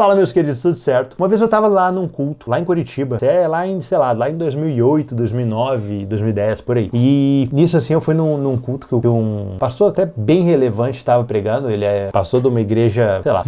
Fala, meus queridos, tudo certo? Uma vez eu tava lá num culto, lá em Curitiba, até lá em, sei lá em 2008, 2009, 2010, por aí. E nisso, assim, eu fui num culto que um pastor até bem relevante estava pregando. Ele é pastor de uma igreja, sei lá,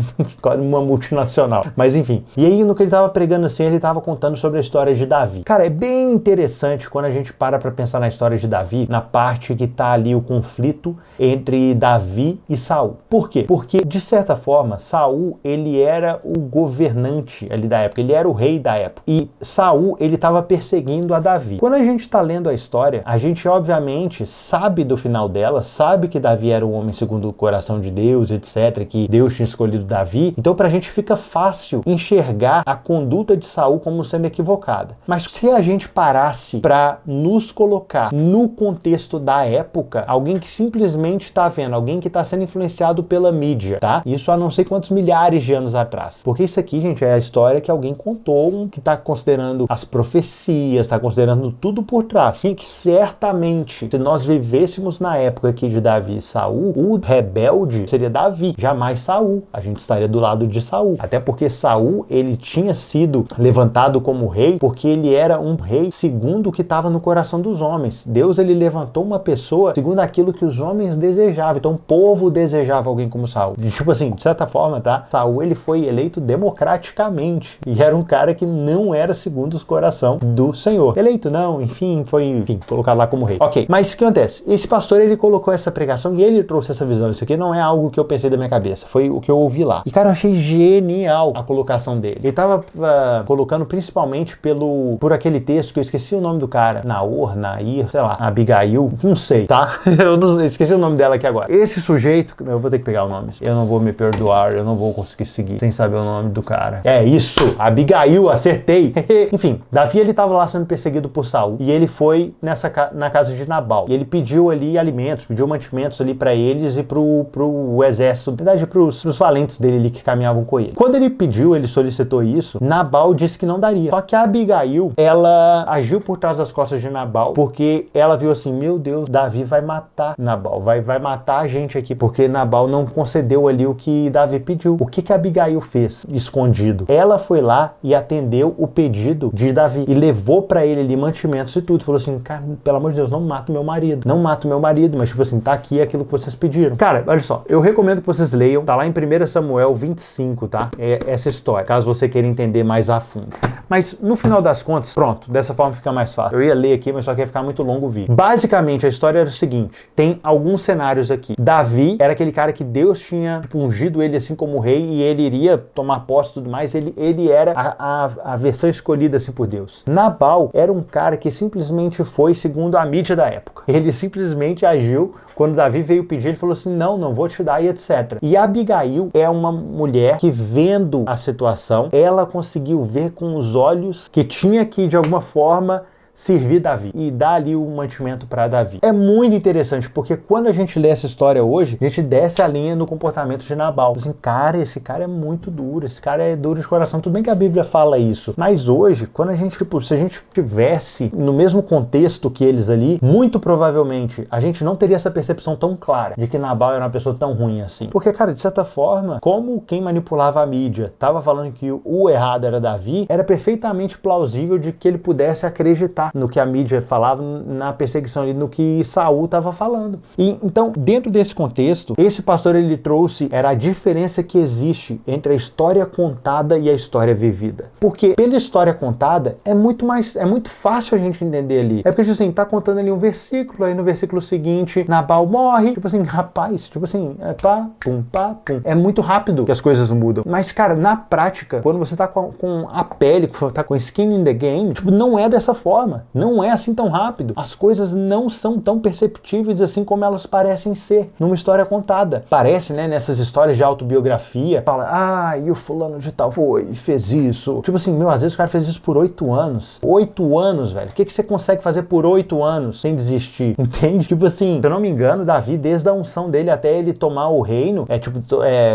uma multinacional. Mas enfim. E aí, no que ele tava pregando, assim, ele tava contando sobre a história de Davi. Cara, é bem interessante quando a gente para pra pensar na história de Davi, na parte que tá ali o conflito entre Davi e Saul. Por quê? Porque, de certa forma, Saul, ele era o governante ali da época, ele era o rei da época. E Saul, ele estava perseguindo a Davi. Quando a gente está lendo a história, a gente obviamente sabe do final dela, sabe que Davi era o homem segundo o coração de Deus, etc, que Deus tinha escolhido Davi. Então pra gente fica fácil enxergar a conduta de Saul como sendo equivocada. Mas se a gente parasse para nos colocar no contexto da época, alguém que simplesmente está vendo, alguém que está sendo influenciado pela mídia, tá? Isso há não sei quantos milhares de anos atrás. Porque isso aqui, gente, é a história que alguém contou, que está considerando as profecias, está considerando tudo por trás. Gente, certamente, se nós vivêssemos na época aqui de Davi e Saul, o rebelde seria Davi, jamais Saul. A gente estaria do lado de Saul. Até porque Saul, ele tinha sido levantado como rei porque ele era um rei segundo o que estava no coração dos homens. Deus, ele levantou uma pessoa segundo aquilo que os homens desejavam. Então, o povo desejava alguém como Saul. Tipo assim, de certa forma, tá? Saul, ele foi eleito democraticamente e era um cara que não era segundo o coração do Senhor. Eleito não, enfim, foi colocado lá como rei. Ok, mas o que acontece? Esse pastor, ele colocou essa pregação e ele trouxe essa visão. Isso aqui não é algo que eu pensei da minha cabeça, foi o que eu ouvi lá. E cara, eu achei genial a colocação dele. Ele tava colocando principalmente por aquele texto que eu esqueci o nome do cara, Nair, sei lá, Abigail, não sei, tá? Eu esqueci o nome dela aqui agora. Esse sujeito, eu vou ter que pegar o nome, eu não vou me perdoar, eu não vou conseguir seguir sem saber o nome do cara. É isso, Abigail, acertei. Enfim, Davi, ele tava lá sendo perseguido por Saul e ele foi na casa de Nabal e ele pediu ali alimentos, pediu mantimentos ali pra eles e pro exército, na verdade pros valentes dele ali que caminhavam com ele. Quando ele pediu, ele solicitou isso, Nabal disse que não daria. Só que a Abigail, ela agiu por trás das costas de Nabal porque ela viu assim, meu Deus, Davi vai matar Nabal, vai matar a gente aqui, porque Nabal não concedeu ali o que Davi pediu. O que a Abigail fez escondido? Ela foi lá e atendeu o pedido de Davi e levou pra ele ali mantimentos e tudo. Falou assim, cara, pelo amor de Deus, não mata o meu marido. Não mata o meu marido, mas tipo assim, tá aqui aquilo que vocês pediram. Cara, olha só, eu recomendo que vocês leiam, tá lá em 1 Samuel 25, tá? É essa história, caso você queira entender mais a fundo. Mas no final das contas, pronto, dessa forma fica mais fácil. Eu ia ler aqui, mas só que ia ficar muito longo o vídeo. Basicamente, a história era o seguinte, tem alguns cenários aqui. Davi era aquele cara que Deus tinha ungido ele assim como rei e ele iria tomar posse e tudo mais, ele era a versão escolhida assim por Deus. Nabal era um cara que simplesmente foi segundo a mídia da época. Ele simplesmente agiu quando Davi veio pedir, ele falou assim, não vou te dar e etc. E Abigail é uma mulher que, vendo a situação, ela conseguiu ver com os olhos que tinha que, de alguma forma, servir Davi e dar ali o mantimento para Davi. É muito interessante, porque quando a gente lê essa história hoje, a gente desce a linha no comportamento de Nabal. Assim, cara, esse cara é muito duro, esse cara é duro de coração. Tudo bem que a Bíblia fala isso, mas hoje, quando a gente, se a gente tivesse no mesmo contexto que eles ali, muito provavelmente a gente não teria essa percepção tão clara de que Nabal era uma pessoa tão ruim assim. Porque, cara, de certa forma, como quem manipulava a mídia estava falando que o errado era Davi, era perfeitamente plausível de que ele pudesse acreditar no que a mídia falava, na perseguição ali, no que Saul estava falando. E então, dentro desse contexto, esse pastor, ele trouxe, era a diferença que existe entre a história contada e a história vivida. Porque pela história contada, é muito fácil a gente entender ali. É porque, assim, tá contando ali um versículo, aí no versículo seguinte, Nabal morre, tipo assim, rapaz, tipo assim, pá, pum. É muito rápido que as coisas mudam. Mas, cara, na prática, quando você tá com a pele, quando tá com skin in the game, tipo, não é dessa forma. Não é assim tão rápido. As coisas não são tão perceptíveis assim como elas parecem ser numa história contada. Parece, né, nessas histórias de autobiografia, fala, e o fulano de tal foi e fez isso. Tipo assim, às vezes o cara fez isso por 8 anos. 8 anos, velho. O que você consegue fazer por 8 anos sem desistir? Entende? Tipo assim, se eu não me engano, Davi, desde a unção dele até ele tomar o reino,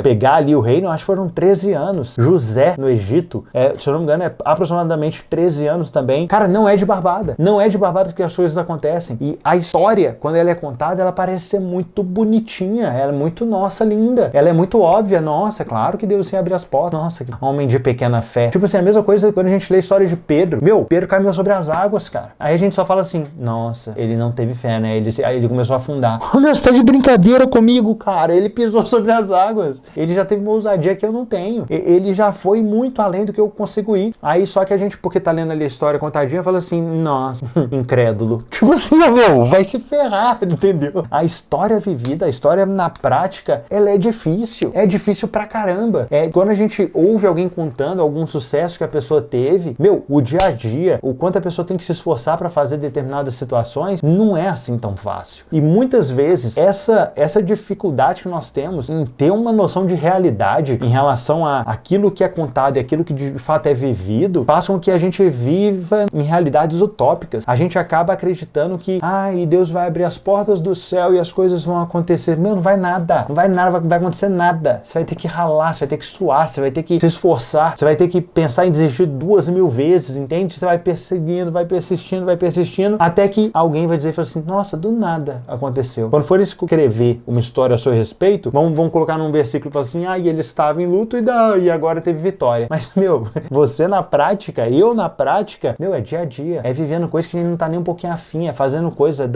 pegar ali o reino, acho que foram 13 anos. José, no Egito, se eu não me engano, é aproximadamente 13 anos também. Cara, não é de barbárie. barbada. Não é de barbada que as coisas acontecem. E a história, quando ela é contada, ela parece ser muito bonitinha, ela é muito, nossa, linda. Ela é muito óbvia, nossa, é claro que Deus ia abrir as portas. Nossa, que homem de pequena fé. Tipo assim, a mesma coisa quando a gente lê a história de Pedro. Meu, Pedro caminhou sobre as águas, cara. Aí a gente só fala assim, nossa, ele não teve fé, né? Aí ele começou a afundar. Meu, você tá de brincadeira comigo, cara. Ele pisou sobre as águas. Ele já teve uma ousadia que eu não tenho. Ele já foi muito além do que eu consigo ir. Aí só que a gente, porque tá lendo ali a história contadinha, fala assim, nossa, incrédulo. Tipo assim, meu, vai se ferrar, entendeu? A história vivida, a história na prática, ela é difícil. É difícil pra caramba. Quando a gente ouve alguém contando algum sucesso que a pessoa teve, meu, o dia a dia, o quanto a pessoa tem que se esforçar pra fazer determinadas situações, não é assim tão fácil. E muitas vezes, essa dificuldade que nós temos em ter uma noção de realidade em relação a aquilo que é contado e aquilo que de fato é vivido, faz com que a gente viva em realidades utópicas. A gente acaba acreditando que, e Deus vai abrir as portas do céu e as coisas vão acontecer. Meu, não vai nada. Não vai nada, vai acontecer nada. Você vai ter que ralar, você vai ter que suar, você vai ter que se esforçar, você vai ter que pensar em desistir 2000 vezes, entende? Você vai perseguindo, vai persistindo, até que alguém vai dizer assim, nossa, do nada aconteceu. Quando for escrever uma história a seu respeito, vamos colocar num versículo assim, e ele estava em luto e agora teve vitória. Mas, meu, você na prática, eu na prática, meu, é dia a dia. É vivendo coisas que a gente não tá nem um pouquinho afim, é fazendo coisa,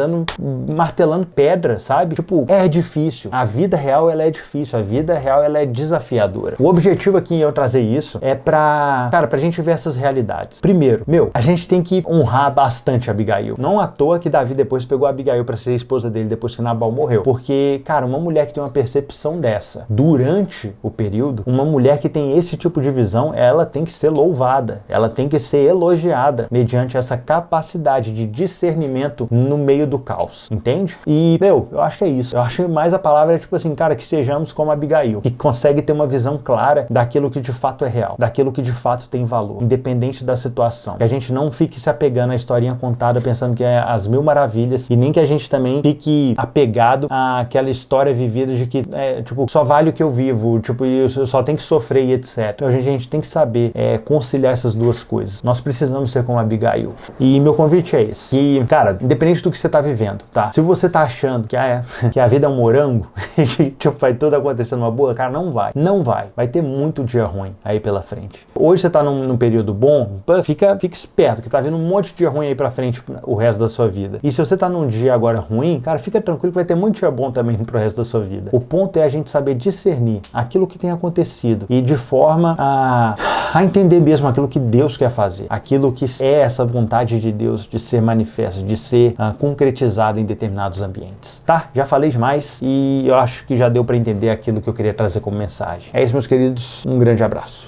martelando pedra, sabe? Tipo, é difícil. A vida real, ela é difícil. A vida real, ela é desafiadora. O objetivo aqui em eu trazer isso é pra gente ver essas realidades. Primeiro, meu, a gente tem que honrar bastante Abigail. Não à toa que Davi depois pegou a Abigail pra ser a esposa dele depois que Nabal morreu. Porque, cara, uma mulher que tem uma percepção dessa durante o período, uma mulher que tem esse tipo de visão, ela tem que ser louvada. Ela tem que ser elogiada mediante essa capacidade de discernimento no meio do caos. Entende? E, meu, eu acho que é isso. Eu acho que mais a palavra é tipo assim, cara, que sejamos como Abigail, que consegue ter uma visão clara daquilo que de fato é real, daquilo que de fato tem valor, independente da situação. Que a gente não fique se apegando à historinha contada pensando que é as mil maravilhas e nem que a gente também fique apegado àquela história vivida de que, tipo, só vale o que eu vivo, tipo, eu só tenho que sofrer e etc. Então a gente tem que saber conciliar essas duas coisas. Nós precisamos ser como Abigail. E meu convite é esse. E, cara, independente do que você tá vivendo, tá? Se você tá achando que a vida é um morango e que, tipo, vai tudo acontecer numa boa, cara, não vai. Não vai. Vai ter muito dia ruim aí pela frente. Hoje você tá num período bom, fica esperto, que tá vindo um monte de dia ruim aí pra frente o resto da sua vida. E se você tá num dia agora ruim, cara, fica tranquilo que vai ter muito dia bom também pro resto da sua vida. O ponto é a gente saber discernir aquilo que tem acontecido e de forma a entender mesmo aquilo que Deus quer fazer, aquilo que é essa vontade de Deus de ser manifesta, de ser concretizado em determinados ambientes. Tá? Já falei demais e eu acho que já deu para entender aquilo que eu queria trazer como mensagem. É isso, meus queridos. Um grande abraço.